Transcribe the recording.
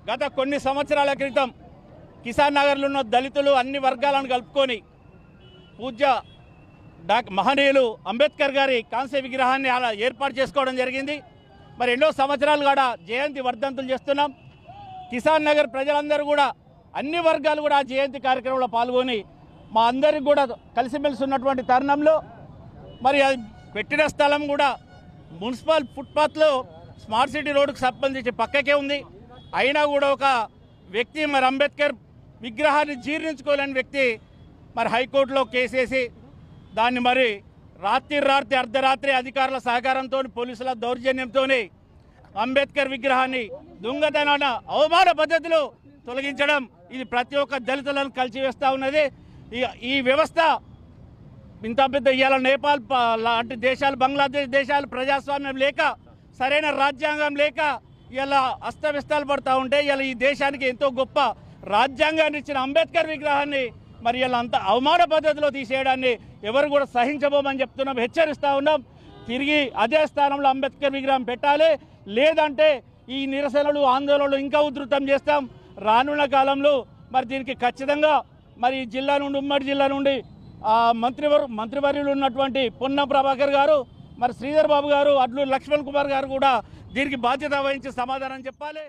గత కొన్ని సంవత్సరాల క్రితం కిసాన్ నగర్లో ఉన్న దళితులు అన్ని వర్గాలను కలుపుకొని పూజ్య మహనీయులు అంబేద్కర్ గారి కాంస్య విగ్రహాన్ని అలా ఏర్పాటు చేసుకోవడం జరిగింది. మరి ఎన్నో సంవత్సరాలు కూడా జయంతి వర్ధంతులు చేస్తున్నాం. కిసాన్ నగర్ ప్రజలందరూ కూడా అన్ని వర్గాలు కూడా జయంతి కార్యక్రమంలో పాల్గొని మా అందరికి కూడా కలిసిమెలిసి ఉన్నటువంటి తరుణంలో మరి అది పెట్టిన స్థలం కూడా మున్సిపల్ ఫుట్పాత్లో స్మార్ట్ సిటీ రోడ్డుకు సంబంధించి పక్కకే ఉంది. అయినా కూడా ఒక వ్యక్తి మరి అంబేద్కర్ విగ్రహాన్ని జీర్ణించుకోలేని వ్యక్తి మరి హైకోర్టులో కేసేసి దాన్ని మరి రాత్రి అర్ధరాత్రి అధికారుల సహకారంతో పోలీసుల దౌర్జన్యంతో అంబేద్కర్ విగ్రహాన్ని దొంగతనాన అవమాన పద్ధతిలో తొలగించడం ఇది ప్రతి ఒక్క దళితులను కలిసివేస్తూ ఉన్నది. ఈ వ్యవస్థ ఇంత పెద్ద ఇవాళ నేపాల్ లాంటి దేశాలు, బంగ్లాదేశ్ దేశాలు ప్రజాస్వామ్యం లేక సరైన రాజ్యాంగం లేక ఇలా అస్తవ్యస్తాలు పడుతూ ఉంటే ఇలా ఈ దేశానికి ఎంతో గొప్ప రాజ్యాంగాన్ని ఇచ్చిన అంబేద్కర్ విగ్రహాన్ని మరి ఇలా అంత అవమాన పద్ధతిలో తీసేయడాన్ని ఎవరు కూడా సహించబోమని చెప్తున్నాం, హెచ్చరిస్తూ ఉన్నాం. తిరిగి అదే స్థానంలో అంబేద్కర్ విగ్రహం పెట్టాలి, లేదంటే ఈ నిరసనలు ఆందోళనలు ఇంకా ఉధృతం చేస్తాం. రానున్న కాలంలో మరి దీనికి ఖచ్చితంగా మరి జిల్లా నుండి, ఉమ్మడి జిల్లా నుండి మంత్రివర్యులు ఉన్నటువంటి పొన్నం ప్రభాకర్ గారు, మరి శ్రీధర్ బాబు గారు, అడ్లూరు లక్ష్మణ్ కుమార్ గారు కూడా దీనికి బాధ్యత వహించి సమాధానం చెప్పాలి.